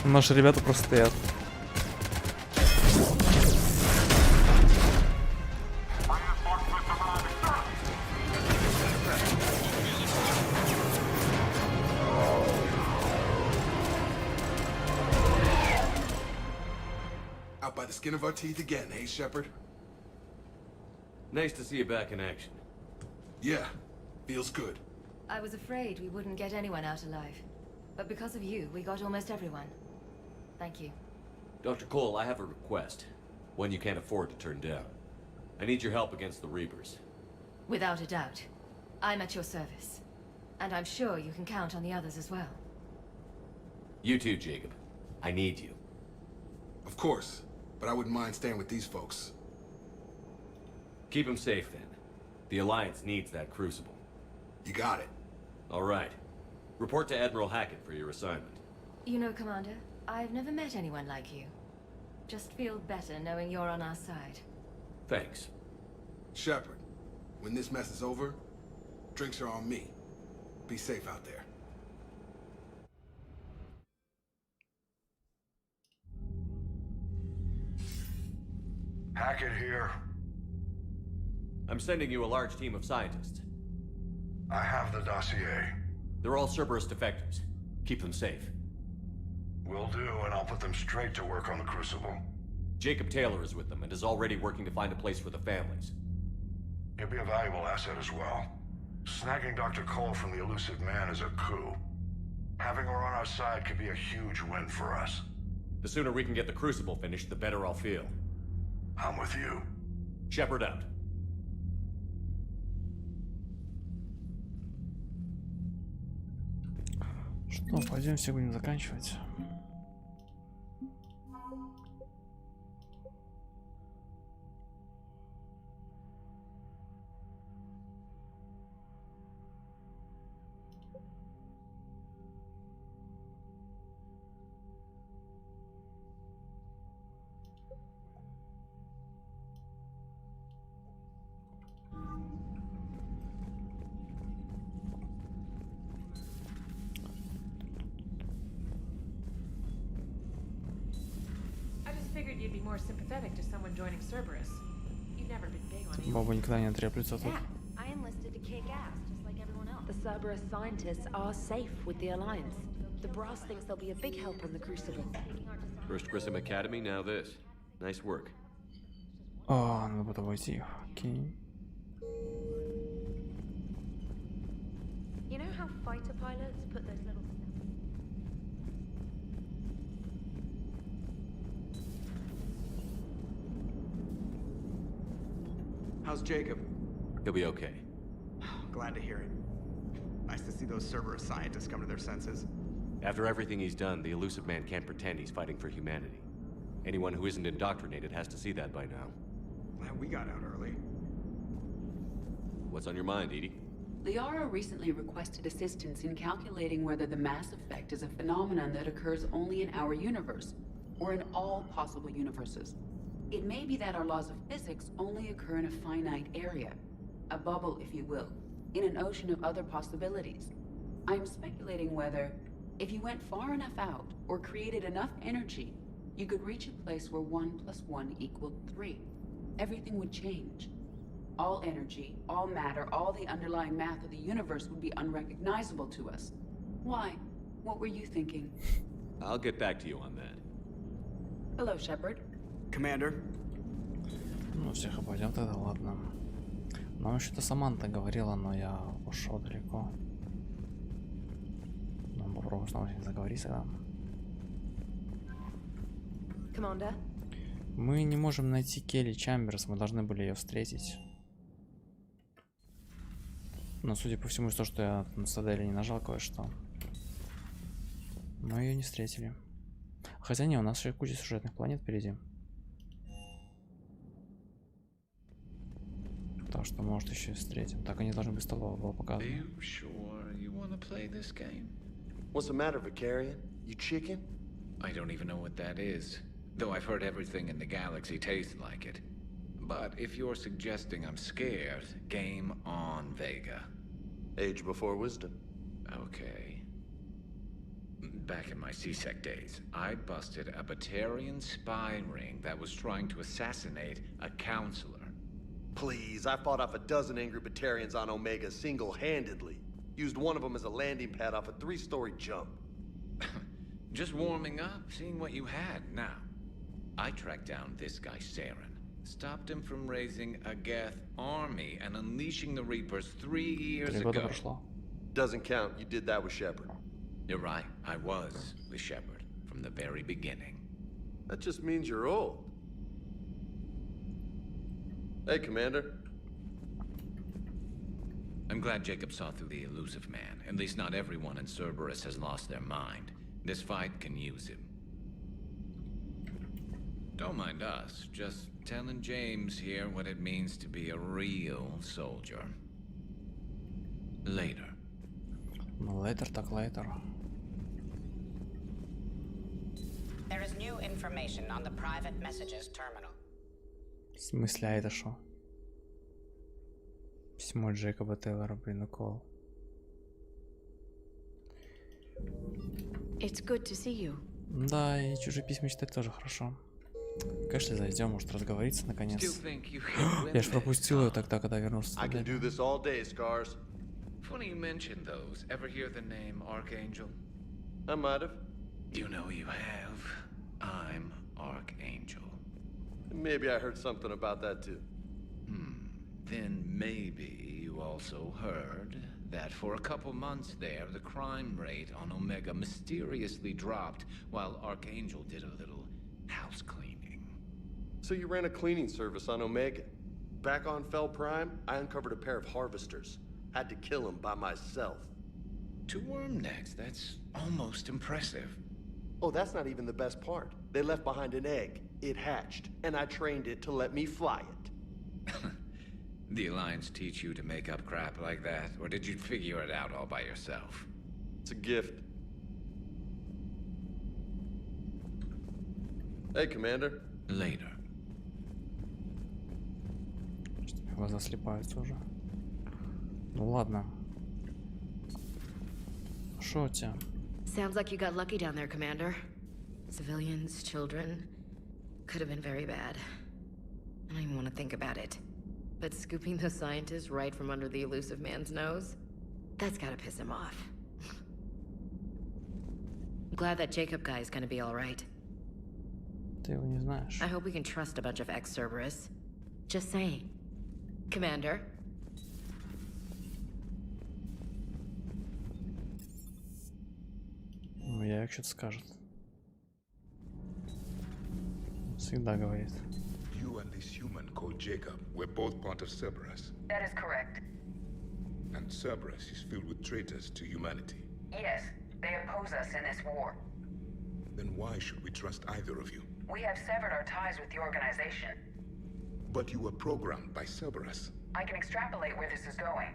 Наши ребята просто стоят. Out by the skin of our teeth again, eh, Shepard? Nice to see you back in action. Yeah, feels good. I was afraid we wouldn't get anyone out alive. But because of you, we got almost everyone. Thank you. Dr. Cole, I have a request. One you can't afford to turn down. I need your help against the Reapers. Without a doubt. I'm at your service. And I'm sure you can count on the others as well. You too, Jacob. I need you. Of course, but I wouldn't mind staying with these folks. Keep them safe, then. The Alliance needs that crucible. You got it. All right. Report to Admiral Hackett for your assignment. You know, Commander, I've never met anyone like you. Just feel better knowing you're on our side. Thanks. Shepard, when this mess is over, drinks are on me. Be safe out there. Hackett here. I'm sending you a large team of scientists. I have the dossier. They're all Cerberus defectors. Keep them safe. Will do, and I'll put them straight to work on the Crucible. Jacob Taylor is with them and is already working to find a place for the families. He'll be a valuable asset as well. Snagging Dr. Cole from the elusive man is a coup. Having her on our side could be a huge win for us. The sooner we can get the Crucible finished, the better I'll feel. I'm with you. Shepard out. Что, пойдемте будем заканчивать. Figured you'd be more sympathetic to someone joining Cerberus. You've never been big on Баба никогда не отреплется тут. I enlisted to kick ass, just like everyone else. The Cerberus scientists are safe with the Alliance. The brass thinks they'll be a big help in the Crucible. First Grissom Academy, now this. Nice work. Надо будет обойти. Окей. You know how fighter pilots put those little... How's Jacob? He'll be okay. Glad to hear it. Nice to see those Cerberus scientists come to their senses. After everything he's done, the elusive man can't pretend he's fighting for humanity. Anyone who isn't indoctrinated has to see that by now. Glad we got out early. What's on your mind, Edie? Liara recently requested assistance in calculating whether the mass effect is a phenomenon that occurs only in our universe, or in all possible universes. It may be that our laws of physics only occur in a finite area, a bubble, if you will, in an ocean of other possibilities. I'm speculating whether, if you went far enough out, or created enough energy, you could reach a place where 1 + 1 = 3. Everything would change. All energy, all matter, all the underlying math of the universe would be unrecognizable to us. Why? What were you thinking? I'll get back to you on that. Hello, Shepard. Commander. Ну, всех обойдем тогда, ладно. Нам что-то Саманта говорила, но я ушел далеко. Ну, попробуем снова заговорить тогда. Commander? Мы не можем найти Келли Чамберс, мы должны были ее встретить. Но судя по всему, то, что я на Цитадели не нажал кое-что. Мы ее не встретили. Хотя не, у нас еще куча сюжетных планет впереди. Так что, может, еще и встретим. Так они должны быть столово было показано. What's the matter, Vicarian? You chicken? I don't even know what that is. Though I've heard everything in the galaxy tastes like it. But if you're suggesting I'm scared, game on, Vega. Age before wisdom. Okay. Back in my CSEC days, I busted a Batarian spy ring that was trying to assassinate a counselor. Please, I fought off a dozen angry Batarians on Omega single-handedly. Used one of them as a landing pad off a 3-story jump. Just warming up, seeing what you had. Now, I tracked down this guy, Saren. Stopped him from raising a Geth army and unleashing the Reapers 3 years ago. Doesn't count. You did that with Shepard. You're right. I was with Shepard from the very beginning. That just means you're old. Hey, Commander. I'm glad Jacob saw through the elusive man. At least not everyone in Cerberus has lost their mind. This fight can use him. Don't mind us, just telling James here what it means to be a real soldier. Later. Later, так later. There is new information on the private messages terminal. В смысле, а это шо? Письмо Джейкоба Тейлора, блин, укол. It's good to see you. Да, и чужие письма читать тоже хорошо. Конечно, зайдем, может разговориться наконец. Я ж пропустил ее тогда, когда вернулся. I can do this all day, Scars. Funny you mention those. Ever hear the name Archangel? I might have. You know you have. I'm Archangel. Maybe I heard something about that too. Then maybe you also heard that for a couple months there, the crime rate on Omega mysteriously dropped while Archangel did a little house cleaning. So you ran a cleaning service on Omega. Back on Fel Prime, I uncovered a pair of harvesters. Had to kill them by myself. 2 worm necks, that's almost impressive. Oh, that's not even the best part. They left behind an egg. It hatched, and I trained it to let me fly it. The Alliance teach you to make up crap like that, or did you figure it out all by yourself? It's a gift. Hey, Commander. Later. Глаза слепаются уже. Ну ладно. Шо у тебя? Sounds like you got lucky down there, Commander. Civilians, children. Could have been very bad. I don't even want to think about it. But scooping those scientists right from under the elusive man's nose? That's gotta piss him off. I'm glad that Jacob guy is gonna be alright. Ты его не знаешь. I hope we can trust a bunch of ex-Cerberus. Just saying. Commander? Ну, я что-то скажет. Всегда говорит. You and this human called Jacob were both part of Cerberus. That is correct. And Cerberus is filled with traitors to humanity. Yes, they oppose us in this war. Then why should we trust either of you? We have severed our ties with the organization. But you were programmed by Cerberus. I can extrapolate where this is going.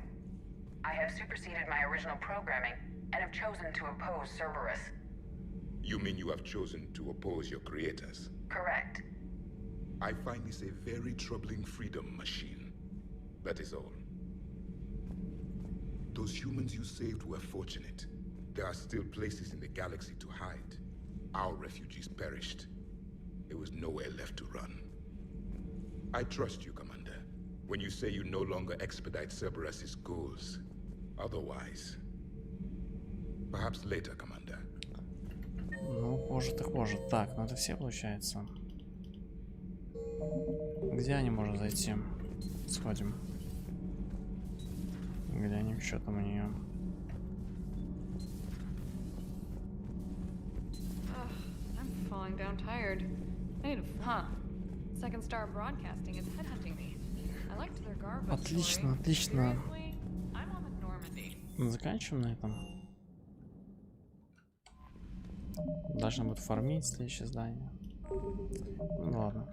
I have superseded my original programming and have chosen to oppose Cerberus. You mean you have chosen to oppose your creators? Correct. I find this a very troubling freedom machine. That is all. Those humans you saved were fortunate. There are still places in the galaxy to hide. Our refugees perished. There was nowhere left to run. I trust you, Commander, when you say you no longer expedite Cerberus's goals. Otherwise... Perhaps later, Commander. Ну, позже так позже. Так, ну это все получается. Где они можно зайти? Сходим. Глянем, что там у нее. I'm falling down tired. I need a Second Star Broadcasting is headhunting me. I liked their garbage. Отлично, отлично. I'm on the Normandy. Заканчиваем на этом. Должны будут фармить следующее здание. Ну ладно.